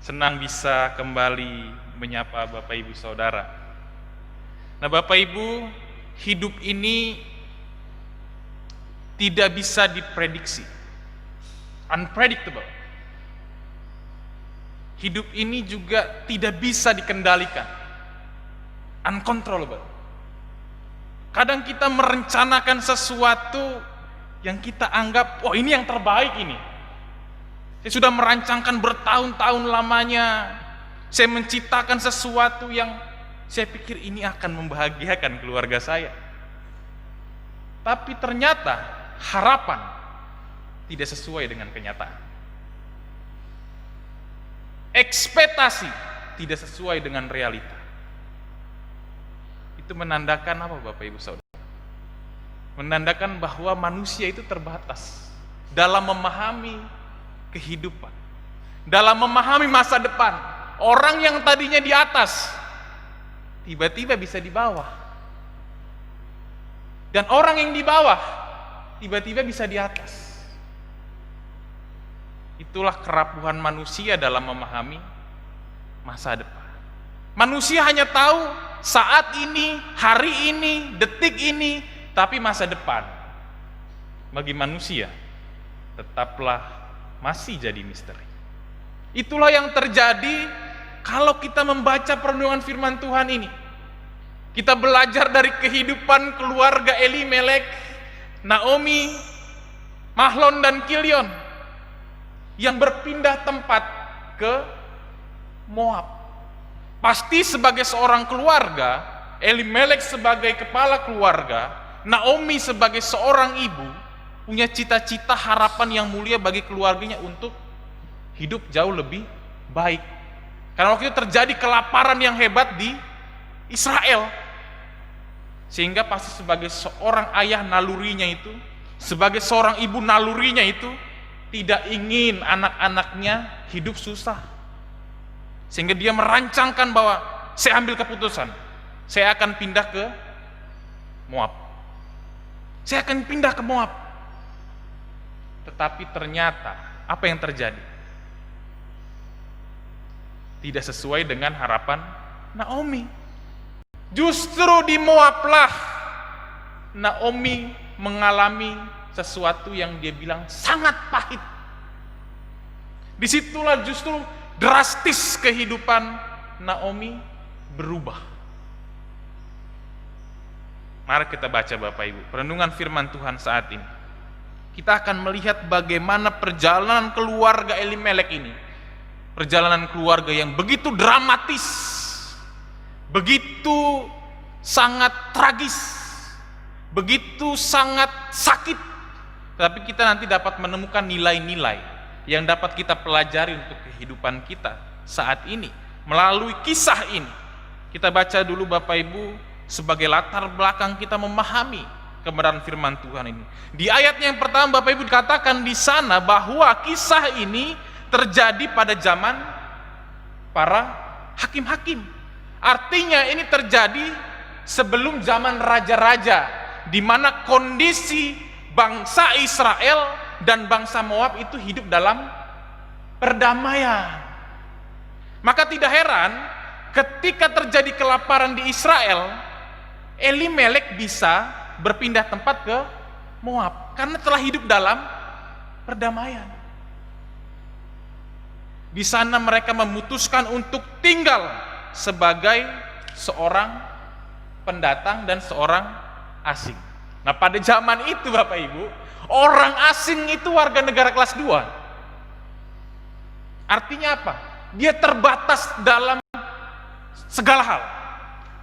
Senang bisa kembali menyapa Bapak Ibu Saudara. Nah, Bapak Ibu, hidup ini tidak bisa diprediksi. Unpredictable. Hidup ini juga tidak bisa dikendalikan. Uncontrollable. Kadang kita merencanakan sesuatu yang kita anggap, oh ini yang terbaik ini. Saya sudah merancangkan bertahun-tahun lamanya. Saya menciptakan sesuatu yang saya pikir ini akan membahagiakan keluarga saya. Tapi ternyata harapan tidak sesuai dengan kenyataan. Ekspektasi tidak sesuai dengan realita. Itu menandakan apa, Bapak Ibu Saudara? Menandakan bahwa manusia itu terbatas dalam memahami kehidupan, dalam memahami masa depan. Orang yang tadinya di atas tiba-tiba bisa di bawah, dan orang yang di bawah tiba-tiba bisa di atas. Itulah kerapuhan manusia dalam memahami masa depan. Manusia hanya tahu saat ini, hari ini, detik ini, tapi masa depan bagi manusia tetaplah masih jadi misteri. Itulah yang terjadi kalau kita membaca perenungan firman Tuhan ini. Kita belajar dari kehidupan keluarga Elimelek, Naomi, Mahlon dan Kilion yang berpindah tempat ke Moab. Pasti sebagai seorang keluarga, Elimelek sebagai kepala keluarga, Naomi sebagai seorang ibu punya cita-cita harapan yang mulia bagi keluarganya untuk hidup jauh lebih baik. Karena waktu itu terjadi kelaparan yang hebat di Israel. Sehingga pasti sebagai seorang ayah nalurinya itu, sebagai seorang ibu nalurinya itu tidak ingin anak-anaknya hidup susah. Sehingga dia merancangkan bahwa saya ambil keputusan, saya akan pindah ke Moab. Saya akan pindah ke Moab. Tetapi ternyata apa yang terjadi? Tidak sesuai dengan harapan Naomi. Justru di Moablah Naomi mengalami sesuatu yang dia bilang sangat pahit. Disitulah justru drastis kehidupan Naomi berubah. Mari kita baca Bapak Ibu perenungan firman Tuhan saat ini. Kita akan melihat bagaimana perjalanan keluarga Elimelek ini, perjalanan keluarga yang begitu dramatis, begitu sangat tragis, begitu sangat sakit. Tapi kita nanti dapat menemukan nilai-nilai yang dapat kita pelajari untuk kehidupan kita saat ini melalui kisah ini. Kita baca dulu Bapak Ibu sebagai latar belakang kita memahami kebenaran firman Tuhan ini. Di ayatnya yang pertama Bapak Ibu dikatakan di sana bahwa kisah ini terjadi pada zaman para hakim-hakim. Artinya ini terjadi sebelum zaman raja-raja, di mana kondisi bangsa Israel dan bangsa Moab itu hidup dalam perdamaian. Maka tidak heran ketika terjadi kelaparan di Israel, Elimelek bisa berpindah tempat ke Moab karena telah hidup dalam perdamaian. Di sana mereka memutuskan untuk tinggal sebagai seorang pendatang dan seorang asing. Nah, pada zaman itu Bapak Ibu, orang asing itu warga negara kelas 2. Artinya apa? Dia terbatas dalam segala hal.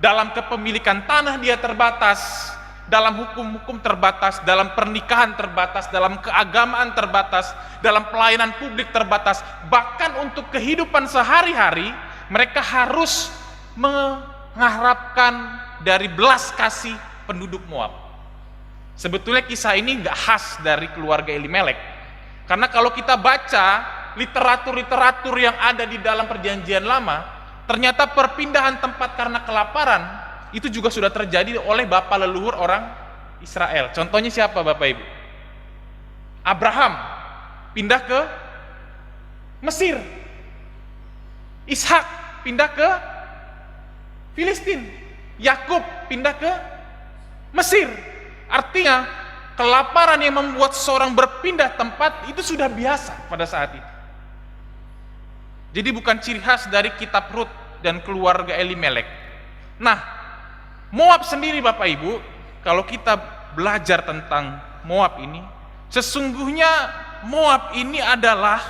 Dalam kepemilikan tanah dia terbatas, dalam hukum-hukum terbatas, dalam pernikahan terbatas, dalam keagamaan terbatas, dalam pelayanan publik terbatas. Bahkan untuk kehidupan sehari-hari mereka harus mengharapkan dari belas kasih penduduk Moab. Sebetulnya kisah ini nggak khas dari keluarga Elimelek, karena kalau kita baca literatur-literatur yang ada di dalam perjanjian lama, ternyata perpindahan tempat karena kelaparan itu juga sudah terjadi oleh bapak leluhur orang Israel. Contohnya siapa Bapak Ibu? Abraham pindah ke Mesir. Ishak pindah ke Filistin. Yakub pindah ke Mesir. Artinya kelaparan yang membuat seseorang berpindah tempat itu sudah biasa pada saat itu. Jadi bukan ciri khas dari kitab Rut dan keluarga Elimelek. Nah, Moab sendiri Bapak Ibu, kalau kita belajar tentang Moab ini, sesungguhnya Moab ini adalah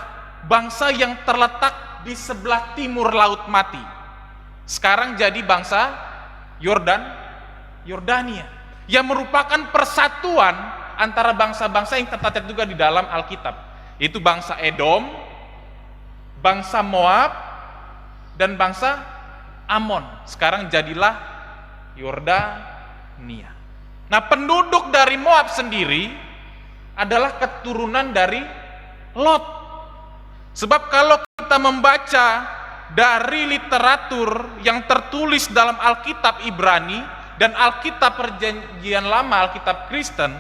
bangsa yang terletak di sebelah timur Laut Mati. Sekarang jadi bangsa Yordania, yang merupakan persatuan antara bangsa-bangsa yang tercatat juga di dalam Alkitab. Itu bangsa Edom, bangsa Moab, dan bangsa Amon. Sekarang jadilah Yordania. Nah, penduduk dari Moab sendiri adalah keturunan dari Lot. Sebab kalau kita membaca dari literatur yang tertulis dalam Alkitab Ibrani dan Alkitab Perjanjian Lama, Alkitab Kristen,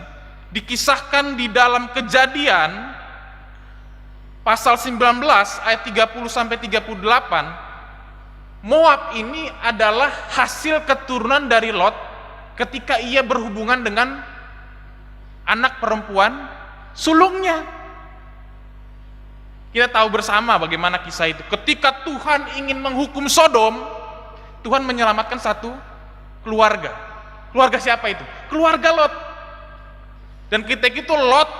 dikisahkan di dalam Kejadian pasal 19 ayat 30 sampai 38, Moab ini adalah hasil keturunan dari Lot ketika ia berhubungan dengan anak perempuan sulungnya. Kita tahu bersama bagaimana kisah itu. Ketika Tuhan ingin menghukum Sodom, Tuhan menyelamatkan satu keluarga. Keluarga siapa itu? Keluarga Lot. Dan ketika itu Lot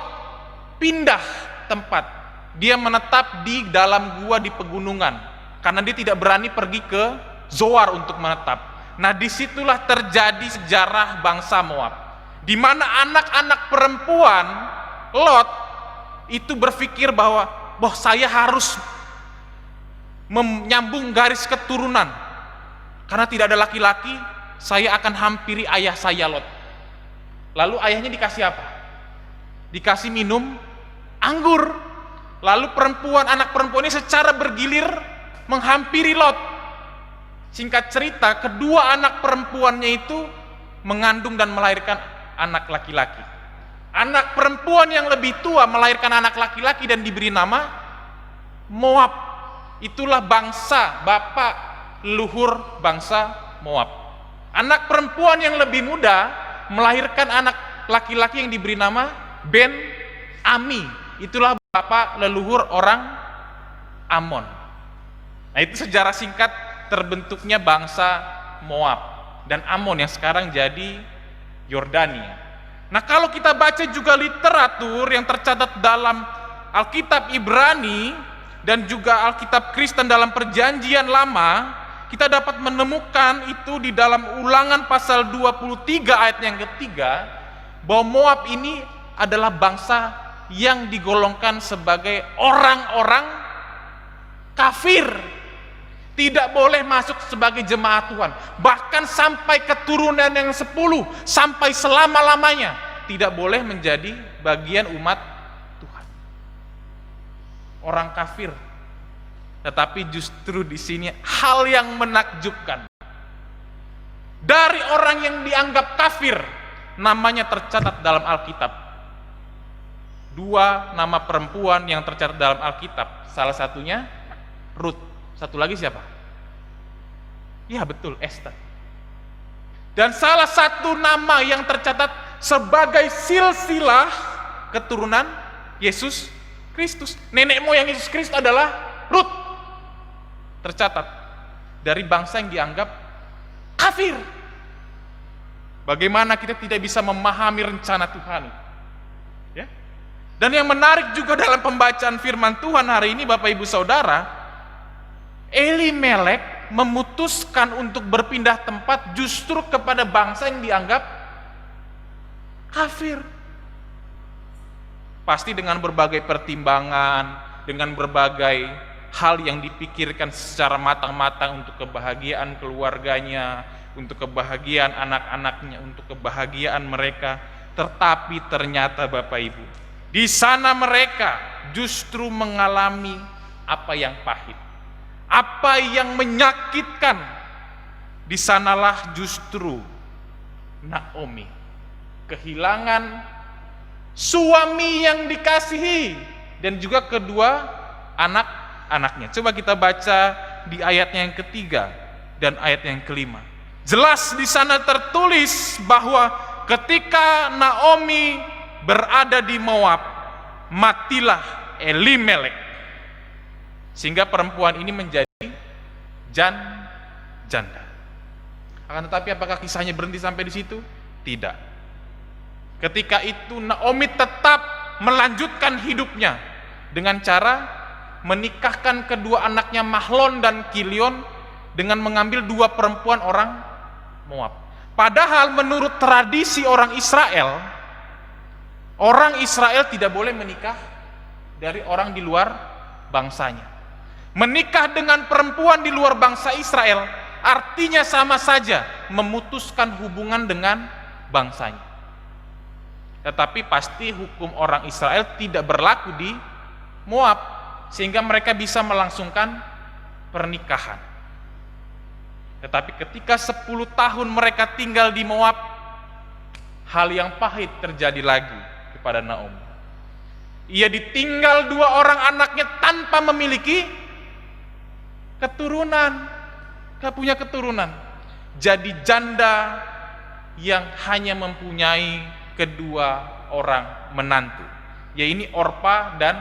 pindah tempat. Dia menetap di dalam gua di pegunungan karena dia tidak berani pergi ke Zoar untuk menetap. Nah, disitulah terjadi sejarah bangsa Moab, di mana anak-anak perempuan Lot itu berpikir bahwa saya harus menyambung garis keturunan, karena tidak ada laki-laki, saya akan hampiri ayah saya Lot. Lalu ayahnya dikasih apa? Dikasih minum anggur. Lalu anak perempuan ini secara bergilir menghampiri Lot. Singkat cerita, kedua anak perempuannya itu mengandung dan melahirkan anak laki-laki. Anak perempuan yang lebih tua melahirkan anak laki-laki dan diberi nama Moab. Itulah bangsa, bapak leluhur bangsa Moab. Anak perempuan yang lebih muda melahirkan anak laki-laki yang diberi nama Ben Ami. Itulah bapak leluhur orang Amon. Nah, itu sejarah singkat terbentuknya bangsa Moab dan Amon yang sekarang jadi Yordania. Nah, kalau kita baca juga literatur yang tercatat dalam Alkitab Ibrani dan juga Alkitab Kristen dalam Perjanjian Lama, kita dapat menemukan itu di dalam Ulangan pasal 23 ayat yang ketiga, bahwa Moab ini adalah bangsa yang digolongkan sebagai orang-orang kafir, tidak boleh masuk sebagai jemaat Tuhan, bahkan sampai keturunan yang 10 sampai selama-lamanya tidak boleh menjadi bagian umat Tuhan, orang kafir. Tetapi justru di sini hal yang menakjubkan, dari orang yang dianggap kafir namanya tercatat dalam Alkitab. 2 nama perempuan yang tercatat dalam Alkitab, salah satunya Rut, satu lagi siapa? Ya betul, Esther. Dan salah satu nama yang tercatat sebagai silsilah keturunan Yesus Kristus, nenek moyang Yesus Kristus adalah Rut, tercatat dari bangsa yang dianggap kafir. Bagaimana kita tidak bisa memahami rencana Tuhan? Ya. Dan yang menarik juga dalam pembacaan firman Tuhan hari ini, Bapak Ibu Saudara, Elimelek memutuskan untuk berpindah tempat justru kepada bangsa yang dianggap kafir. Pasti dengan berbagai pertimbangan, dengan berbagai hal yang dipikirkan secara matang-matang untuk kebahagiaan keluarganya, untuk kebahagiaan anak-anaknya, untuk kebahagiaan mereka. Tetapi ternyata Bapak Ibu, di sana mereka justru mengalami apa yang pahit, apa yang menyakitkan. Di sanalah justru Naomi kehilangan suami yang dikasihi dan juga kedua anak-anaknya. Coba kita baca di ayatnya yang ketiga dan ayat yang kelima. Jelas di sana tertulis bahwa ketika Naomi berada di Moab, matilah Elimelek. Sehingga perempuan ini menjadi janda. Akan tetapi apakah kisahnya berhenti sampai di situ? Tidak. Ketika itu Naomi tetap melanjutkan hidupnya dengan cara menikahkan kedua anaknya Mahlon dan Kilion dengan mengambil dua perempuan orang Moab. Padahal menurut tradisi orang Israel tidak boleh menikah dari orang di luar bangsanya. Menikah dengan perempuan di luar bangsa Israel artinya sama saja memutuskan hubungan dengan bangsanya. Tetapi pasti hukum orang Israel tidak berlaku di Moab, sehingga mereka bisa melangsungkan pernikahan. Tetapi ketika 10 tahun mereka tinggal di Moab, hal yang pahit terjadi lagi kepada Naomi. Ia ditinggal dua orang anaknya tanpa memiliki keturunan, gak punya keturunan. Jadi janda yang hanya mempunyai kedua orang menantu, yaitu Orpa dan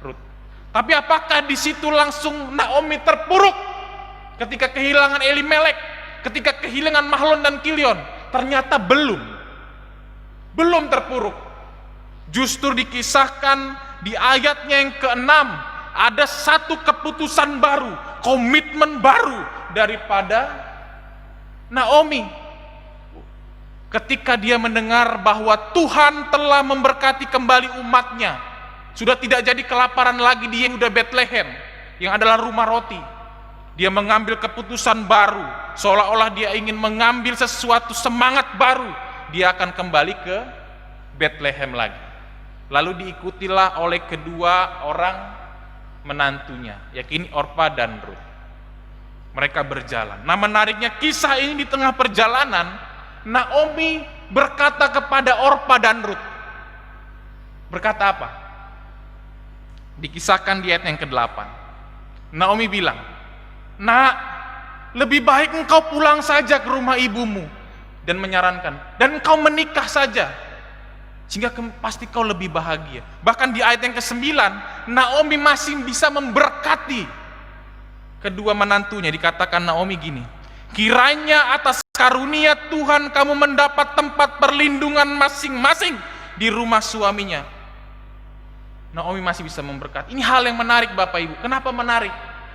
Rut. Tapi apakah di situ langsung Naomi terpuruk ketika kehilangan Elimelek, ketika kehilangan Mahlon dan Kilion? Ternyata belum terpuruk. Justru dikisahkan di ayatnya yang ke-6 ada satu keputusan baru, komitmen baru daripada Naomi. Ketika dia mendengar bahwa Tuhan telah memberkati kembali umatnya, sudah tidak jadi kelaparan lagi di Yehuda Bethlehem yang adalah rumah roti, dia mengambil keputusan baru, seolah-olah dia ingin mengambil sesuatu semangat baru, dia akan kembali ke Bethlehem lagi. Lalu diikutilah oleh kedua orang menantunya, yakni Orpa dan Rut. Mereka berjalan. Nah, menariknya kisah ini di tengah perjalanan, Naomi berkata kepada Orpa dan Rut. Berkata apa? Dikisahkan di ayat yang ke-8. Naomi bilang, "Nak, lebih baik engkau pulang saja ke rumah ibumu." Dan menyarankan, dan engkau menikah saja, sehingga pasti kau lebih bahagia. Bahkan di ayat yang ke-9, Naomi masih bisa memberkati kedua menantunya. Dikatakan Naomi gini, "Kiranya atas karunia Tuhan kamu mendapat tempat perlindungan masing-masing di rumah suaminya." Naomi masih bisa memberkati. Ini hal yang menarik Bapak Ibu. Kenapa menarik?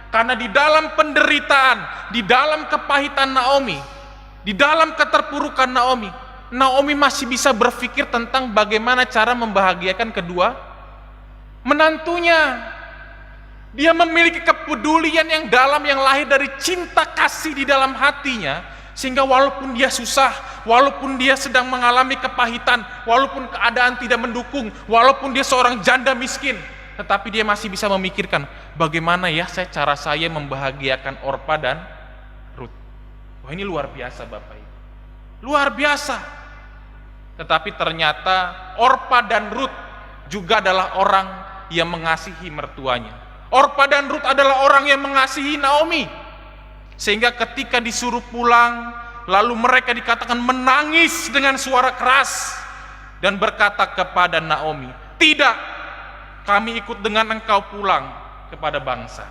Karena di dalam penderitaan, di dalam kepahitan Naomi, di dalam keterpurukan Naomi masih bisa berpikir tentang bagaimana cara membahagiakan kedua menantunya. Dia memiliki kepedulian yang dalam yang lahir dari cinta kasih di dalam hatinya, sehingga walaupun dia susah, walaupun dia sedang mengalami kepahitan, walaupun keadaan tidak mendukung, walaupun dia seorang janda miskin, tetapi dia masih bisa memikirkan bagaimana ya cara saya membahagiakan Orpa dan Rut. Wah, ini luar biasa Bapak Ibu. Luar biasa. Tetapi ternyata Orpa dan Rut juga adalah orang yang mengasihi mertuanya. Orpa dan Rut adalah orang yang mengasihi Naomi. Sehingga ketika disuruh pulang, lalu mereka dikatakan menangis dengan suara keras dan berkata kepada Naomi, "Tidak, kami ikut dengan engkau pulang kepada bangsa."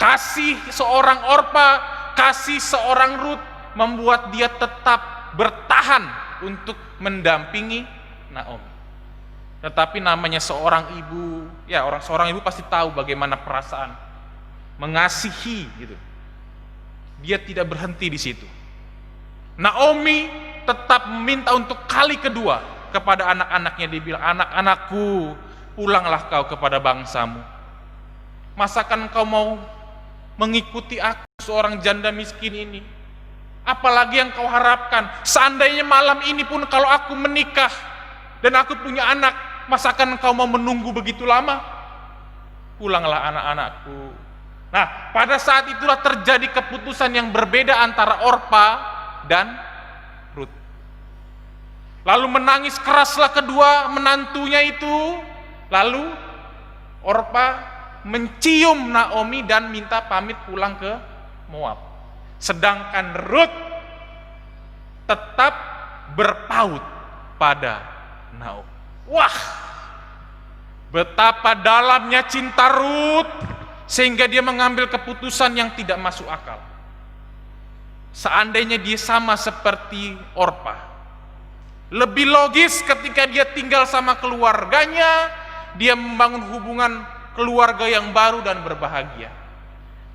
Kasih seorang Orpa, kasih seorang Rut membuat dia tetap bertahan untuk mendampingi Naomi. Tetapi namanya seorang ibu, ya seorang ibu pasti tahu bagaimana perasaan mengasihi gitu. Dia tidak berhenti di situ. Naomi tetap meminta untuk kali kedua kepada anak-anaknya. Dia bilang, "Anak-anakku, pulanglah kau kepada bangsamu. Masakan kau mau mengikuti aku, seorang janda miskin ini? Apalagi yang kau harapkan? Seandainya malam ini pun kalau aku menikah dan aku punya anak, masakan kau mau menunggu begitu lama? Pulanglah anak-anakku." Nah, pada saat itulah terjadi keputusan yang berbeda antara Orpa dan Rut. Lalu menangis keraslah kedua menantunya itu. Lalu Orpa mencium Naomi dan minta pamit pulang ke Moab. Sedangkan Rut tetap berpaut pada Naomi. Wah, betapa dalamnya cinta Rut sehingga dia mengambil keputusan yang tidak masuk akal. Seandainya dia sama seperti Orpa, lebih logis ketika dia tinggal sama keluarganya, dia membangun hubungan keluarga yang baru dan berbahagia.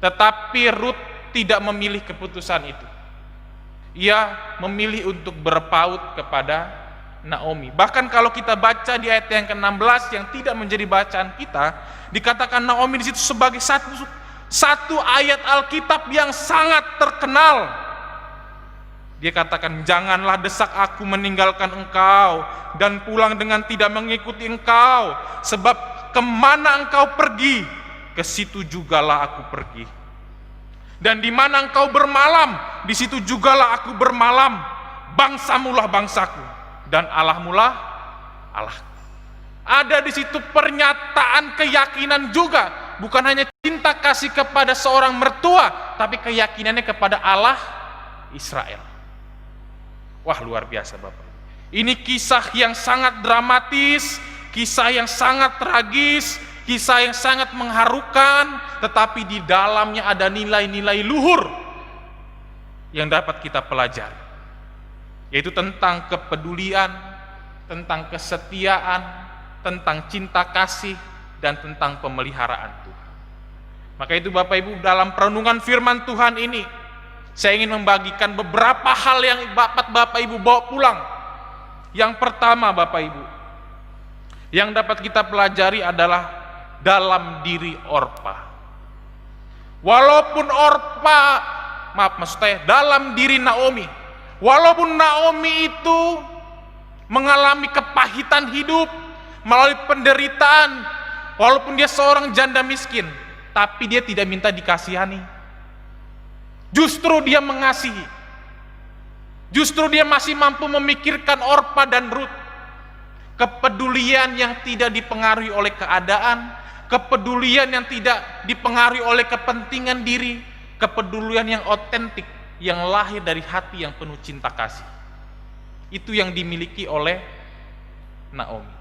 Tetapi Rut tidak memilih keputusan itu. Ia memilih untuk berpaut kepada Naomi. Bahkan kalau kita baca di ayat yang ke-16 yang tidak menjadi bacaan kita, dikatakan Naomi di situ sebagai satu ayat Alkitab yang sangat terkenal. Dia katakan, janganlah desak aku meninggalkan engkau dan pulang dengan tidak mengikuti engkau, sebab kemana engkau pergi, ke situ jugalah aku pergi. Dan di mana engkau bermalam, di situ jugalah aku bermalam. Bangsamulah bangsaku dan Allahmulah Allahku. Ada di situ pernyataan keyakinan juga, bukan hanya cinta kasih kepada seorang mertua, tapi keyakinannya kepada Allah Israel. Wah, luar biasa Bapak. Ini kisah yang sangat dramatis, kisah yang sangat tragis, kisah yang sangat mengharukan, tetapi di dalamnya ada nilai-nilai luhur yang dapat kita pelajari, yaitu tentang kepedulian, tentang kesetiaan, tentang cinta kasih, dan tentang pemeliharaan Tuhan. Maka itu Bapak Ibu, dalam perenungan firman Tuhan ini, saya ingin membagikan beberapa hal yang Bapak Ibu bawa pulang. Yang pertama Bapak Ibu, yang dapat kita pelajari adalah dalam diri Orpa. Walaupun Orpa, dalam diri Naomi, walaupun Naomi itu mengalami kepahitan hidup, melalui penderitaan, walaupun dia seorang janda miskin, tapi dia tidak minta dikasihani. Justru dia mengasihi. Justru dia masih mampu memikirkan Orpa dan Rut. Kepedulian yang tidak dipengaruhi oleh keadaan, kepedulian yang tidak dipengaruhi oleh kepentingan diri, kepedulian yang otentik, yang lahir dari hati yang penuh cinta kasih. Itu yang dimiliki oleh Naomi.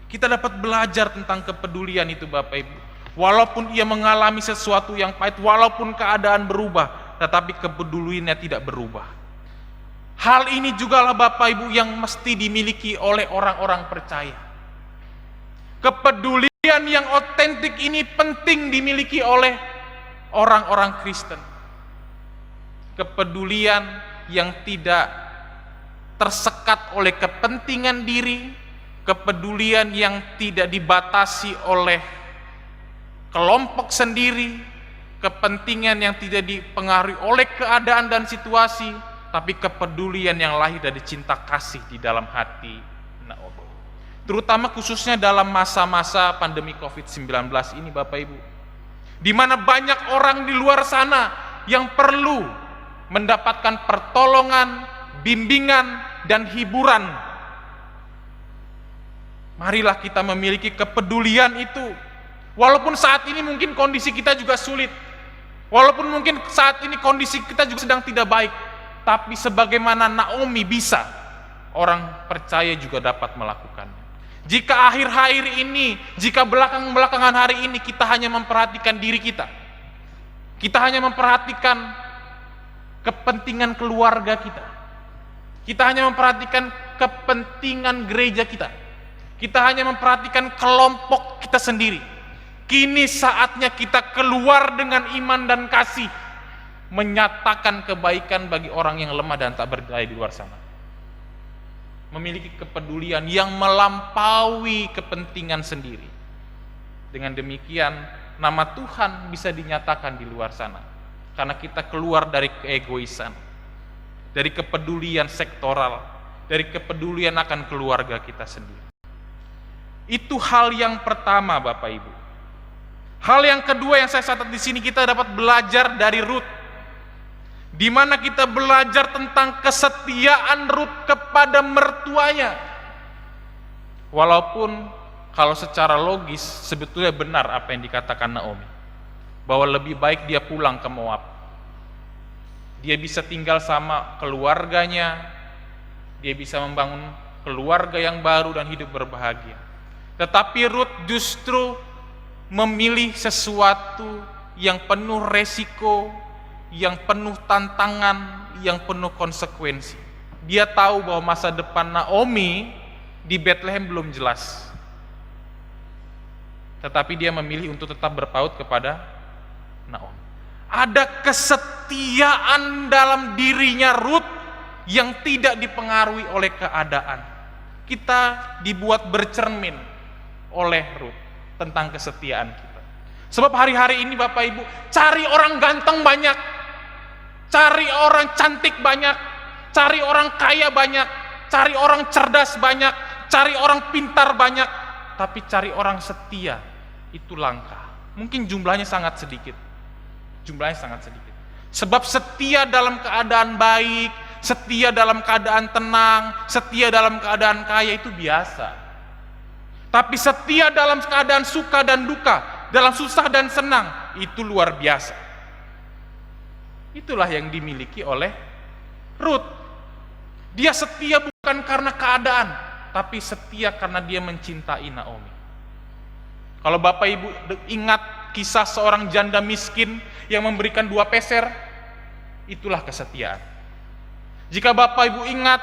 Kita dapat belajar tentang kepedulian itu Bapak Ibu. Walaupun ia mengalami sesuatu yang pahit, walaupun keadaan berubah, tetapi kepeduliannya tidak berubah. Hal ini jugalah Bapak Ibu yang mesti dimiliki oleh orang-orang percaya. Kepedulian yang otentik ini penting dimiliki oleh orang-orang Kristen. Kepedulian yang tidak tersekat oleh kepentingan diri, kepedulian yang tidak dibatasi oleh kelompok sendiri, kepentingan yang tidak dipengaruhi oleh keadaan dan situasi, tapi kepedulian yang lahir dari cinta kasih di dalam hati Naomi. Terutama khususnya dalam masa-masa pandemi COVID-19 ini Bapak Ibu, di mana banyak orang di luar sana yang perlu mendapatkan pertolongan, bimbingan, dan hiburan. Marilah kita memiliki kepedulian itu. Walaupun saat ini mungkin kondisi kita juga sulit, walaupun mungkin saat ini kondisi kita juga sedang tidak baik, tapi sebagaimana Naomi bisa, orang percaya juga dapat melakukannya. Jika akhir-akhir ini, jika belakangan hari ini kita hanya memperhatikan diri kita hanya memperhatikan kepentingan keluarga kita hanya memperhatikan kepentingan gereja kita hanya memperhatikan kelompok kita sendiri. Kini saatnya kita keluar dengan iman dan kasih, menyatakan kebaikan bagi orang yang lemah dan tak berdaya di luar sana. Memiliki kepedulian yang melampaui kepentingan sendiri. Dengan demikian, nama Tuhan bisa dinyatakan di luar sana. Karena kita keluar dari keegoisan, dari kepedulian sektoral, dari kepedulian akan keluarga kita sendiri. Itu hal yang pertama Bapak Ibu. Hal yang kedua yang saya catat di sini, kita dapat belajar dari Rut, di mana kita belajar tentang kesetiaan Rut kepada mertuanya. Walaupun kalau secara logis sebetulnya benar apa yang dikatakan Naomi, bahwa lebih baik dia pulang ke Moab. Dia bisa tinggal sama keluarganya, dia bisa membangun keluarga yang baru dan hidup berbahagia. Tetapi Ruth justru memilih sesuatu yang penuh resiko, yang penuh tantangan, yang penuh konsekuensi. Dia tahu bahwa masa depan Naomi di Bethlehem belum jelas. Tetapi dia memilih untuk tetap berpaut kepada Naomi. Ada kesetiaan dalam dirinya Ruth yang tidak dipengaruhi oleh keadaan. Kita dibuat bercermin oleh Ruth tentang kesetiaan kita. Sebab hari-hari ini Bapak Ibu, cari orang ganteng banyak, cari orang cantik banyak, cari orang kaya banyak, cari orang cerdas banyak, cari orang pintar banyak, tapi cari orang setia itu langka. Mungkin jumlahnya sangat sedikit. Sebab setia dalam keadaan baik, setia dalam keadaan tenang, setia dalam keadaan kaya itu biasa. Tapi setia dalam keadaan suka dan duka, dalam susah dan senang, itu luar biasa. Itulah yang dimiliki oleh Ruth. Dia setia bukan karena keadaan, tapi setia karena dia mencintai Naomi. Kalau Bapak Ibu ingat kisah seorang janda miskin yang memberikan 2 peser, itulah kesetiaan. Jika Bapak Ibu ingat,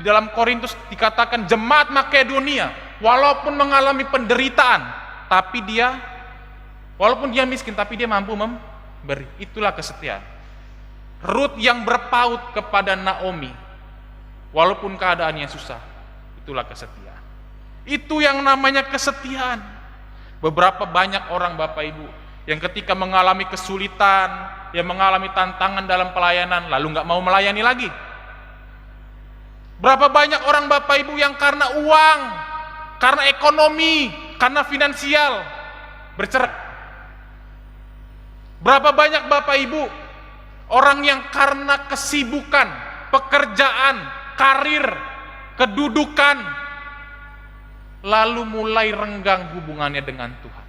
di dalam Korintus dikatakan jemaat Makedonia, walaupun mengalami penderitaan, tapi walaupun dia miskin, tapi dia mampu memberi. Itulah kesetiaan. Ruth yang berpaut kepada Naomi, walaupun keadaannya susah, itulah kesetiaan. Itu yang namanya kesetiaan. Beberapa banyak orang Bapak Ibu yang ketika mengalami kesulitan, yang mengalami tantangan dalam pelayanan, lalu nggak mau melayani lagi. Berapa banyak orang Bapak Ibu yang karena uang, karena ekonomi, karena finansial bercerai. Berapa banyak Bapak Ibu orang yang karena kesibukan, pekerjaan, karir, kedudukan, lalu mulai renggang hubungannya dengan Tuhan.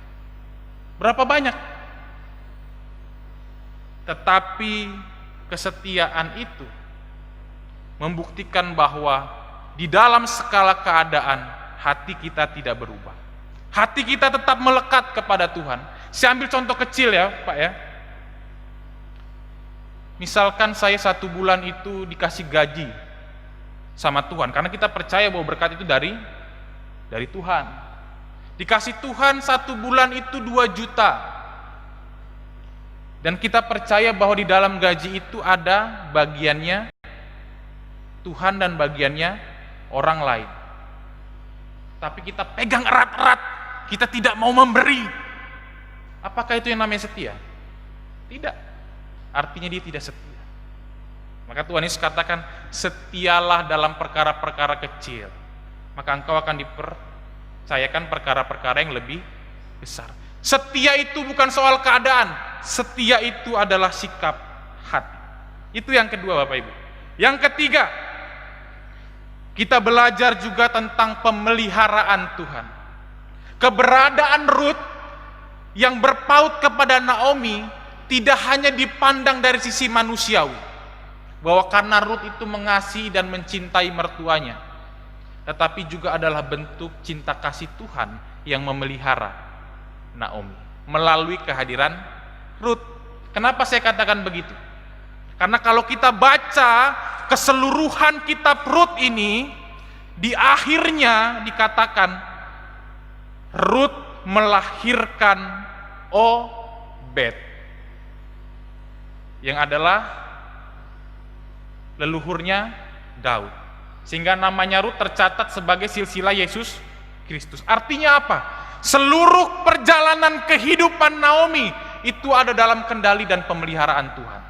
Berapa banyak? Tetapi kesetiaan itu membuktikan bahwa di dalam skala keadaan hati kita tidak berubah. Hati kita tetap melekat kepada Tuhan. Saya ambil contoh kecil ya Pak ya. Misalkan saya 1 bulan itu dikasih gaji sama Tuhan, karena kita percaya bahwa berkat itu dari Tuhan. Dikasih Tuhan 1 bulan itu 2 juta. Dan kita percaya bahwa di dalam gaji itu ada bagiannya Tuhan dan bagiannya orang lain. Tapi kita pegang erat-erat, kita tidak mau memberi. Apakah itu yang namanya setia? Tidak. Artinya dia tidak setia. Maka Tuhan Yesus katakan, setialah dalam perkara-perkara kecil, maka engkau akan dipercayakan perkara-perkara yang lebih besar. Setia itu bukan soal keadaan, setia itu adalah sikap hati. Itu yang kedua Bapak Ibu. Yang ketiga, kita belajar juga tentang pemeliharaan Tuhan. Keberadaan Ruth yang berpaut kepada Naomi tidak hanya dipandang dari sisi manusiawi, bahwa karena Ruth itu mengasihi dan mencintai mertuanya, tetapi juga adalah bentuk cinta kasih Tuhan yang memelihara Naomi melalui kehadiran Ruth. Kenapa saya katakan begitu? Karena kalau kita baca keseluruhan kitab Ruth ini, di akhirnya dikatakan Ruth melahirkan Obed, yang adalah leluhurnya Daud. Sehingga namanya Ruth tercatat sebagai silsilah Yesus Kristus. Artinya apa? Seluruh perjalanan kehidupan Naomi itu ada dalam kendali dan pemeliharaan Tuhan.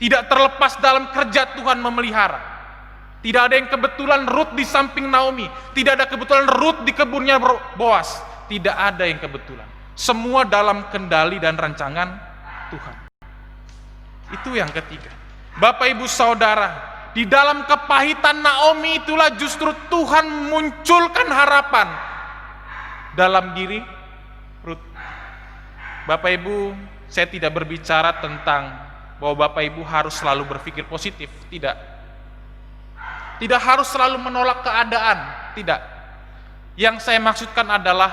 Tidak terlepas dalam kerja Tuhan memelihara. Tidak ada yang kebetulan Ruth di samping Naomi. Tidak ada kebetulan Ruth di kebunnya Boas. Tidak ada yang kebetulan. Semua dalam kendali dan rancangan Tuhan. Itu yang ketiga. Bapak Ibu Saudara, di dalam kepahitan Naomi itulah justru Tuhan munculkan harapan dalam diri Rut. Bapak Ibu, saya tidak berbicara tentang bahwa Bapak Ibu harus selalu berpikir positif, tidak. Tidak harus selalu menolak keadaan, tidak. Yang saya maksudkan adalah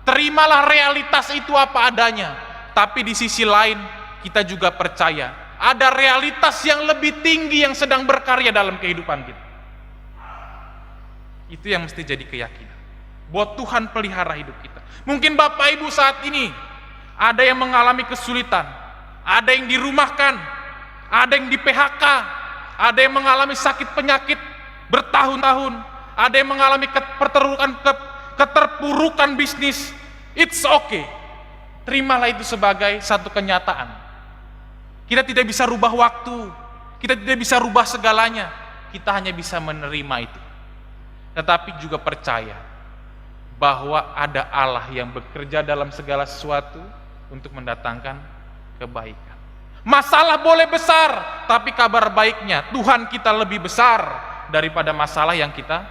terimalah realitas itu apa adanya, tapi di sisi lain kita juga percaya ada realitas yang lebih tinggi yang sedang berkarya dalam kehidupan kita. Itu yang mesti jadi keyakinan, bahwa Tuhan pelihara hidup kita. Mungkin Bapak Ibu saat ini ada yang mengalami kesulitan, ada yang dirumahkan, ada yang di PHK, ada yang mengalami sakit penyakit bertahun-tahun, ada yang mengalami keterpurukan bisnis. It's okay. Terimalah itu sebagai satu kenyataan. Kita tidak bisa rubah waktu, kita tidak bisa rubah segalanya, kita hanya bisa menerima itu. Tetapi juga percaya bahwa ada Allah yang bekerja dalam segala sesuatu untuk mendatangkan kebaikan. Masalah boleh besar, tapi kabar baiknya Tuhan kita lebih besar daripada masalah yang kita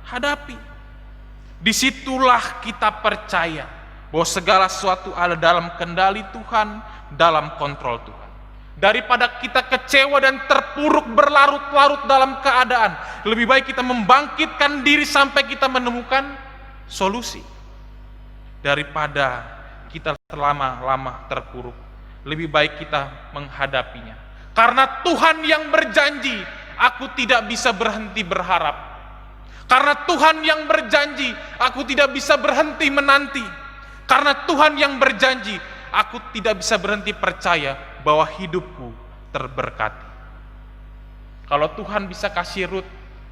hadapi. Disitulah kita percaya bahwa segala sesuatu ada dalam kendali Tuhan, dalam kontrol Tuhan. Daripada kita kecewa dan terpuruk berlarut-larut dalam keadaan, lebih baik kita membangkitkan diri sampai kita menemukan solusi. Daripada kita lama-lama terpuruk, lebih baik kita menghadapinya. Karena Tuhan yang berjanji, aku tidak bisa berhenti berharap. Karena Tuhan yang berjanji, aku tidak bisa berhenti menanti. Karena Tuhan yang berjanji, aku tidak bisa berhenti percaya bahwa hidupku terberkati. Kalau Tuhan bisa kasih Rut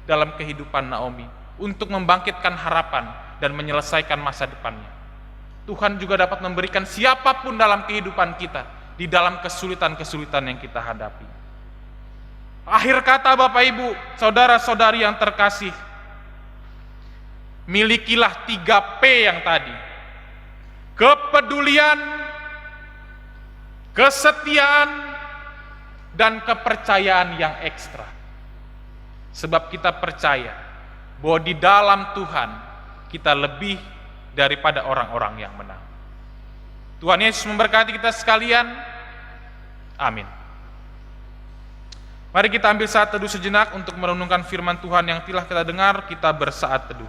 dalam kehidupan Naomi untuk membangkitkan harapan dan menyelesaikan masa depannya, Tuhan juga dapat memberikan siapapun dalam kehidupan kita di dalam kesulitan-kesulitan yang kita hadapi. Akhir kata Bapak Ibu, saudara-saudari yang terkasih, milikilah 3P yang tadi. Kepedulian, kesetiaan, dan kepercayaan yang ekstra. Sebab kita percaya bahwa di dalam Tuhan kita lebih daripada orang-orang yang menang. Tuhan Yesus memberkati kita sekalian. Amin. Mari kita ambil saat teduh sejenak untuk merenungkan firman Tuhan yang telah kita dengar. Kita bersaat teduh.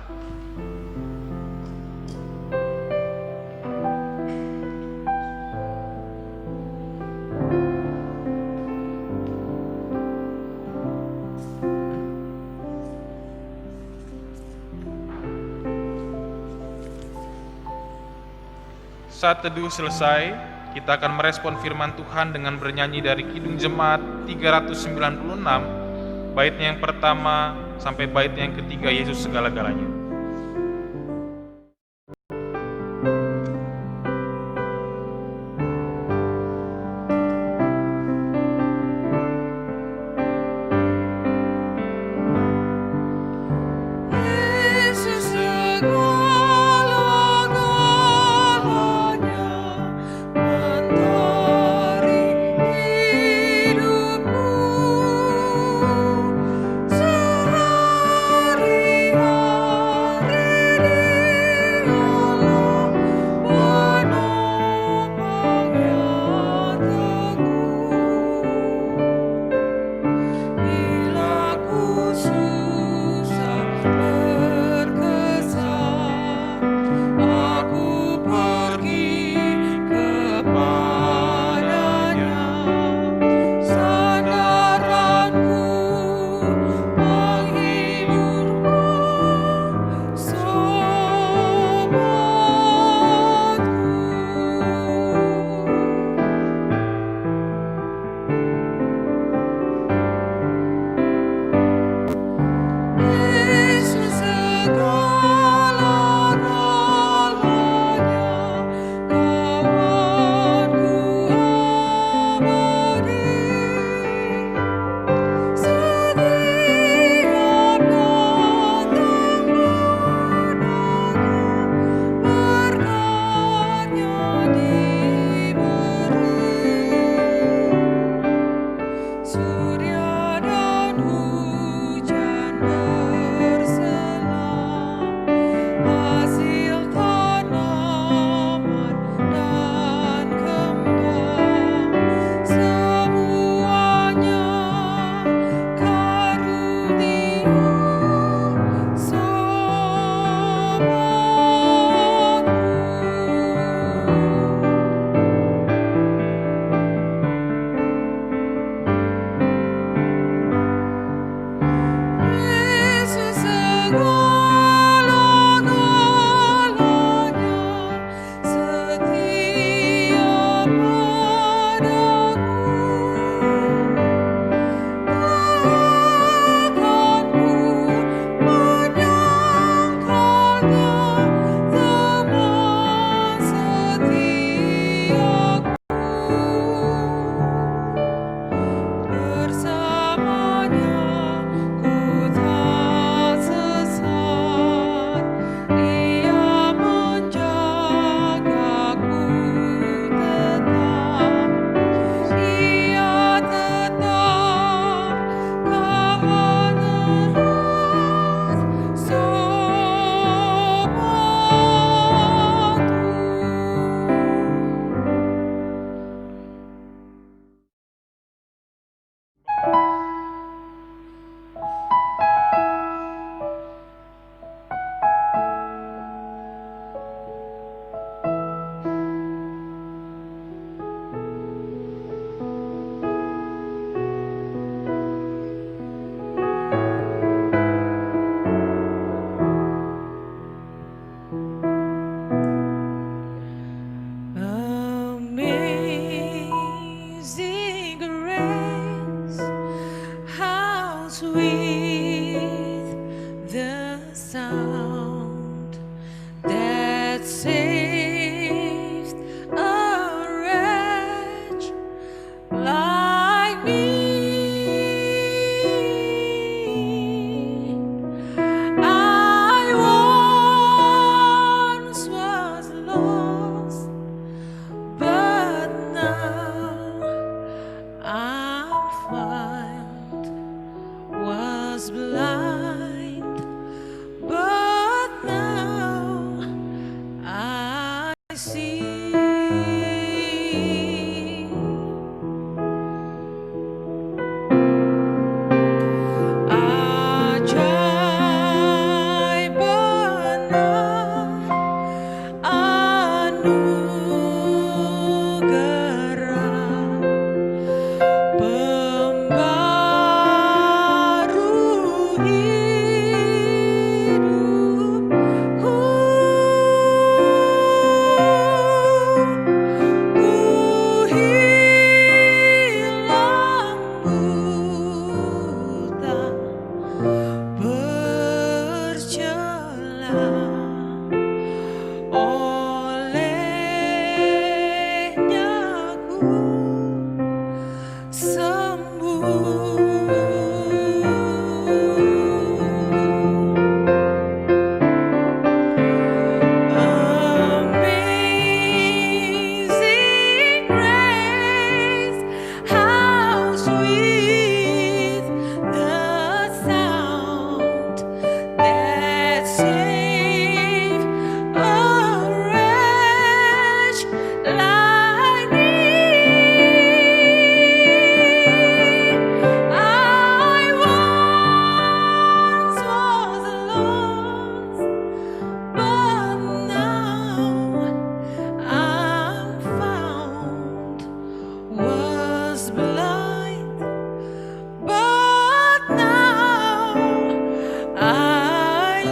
Saat teduh selesai, kita akan merespon firman Tuhan dengan bernyanyi dari Kidung Jemaat 396, baitnya yang pertama sampai baitnya yang ketiga, Yesus segala-galanya. Sehari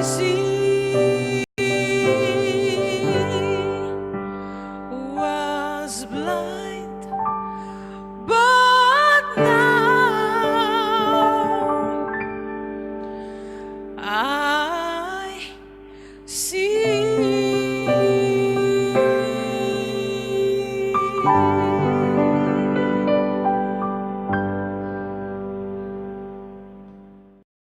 kasih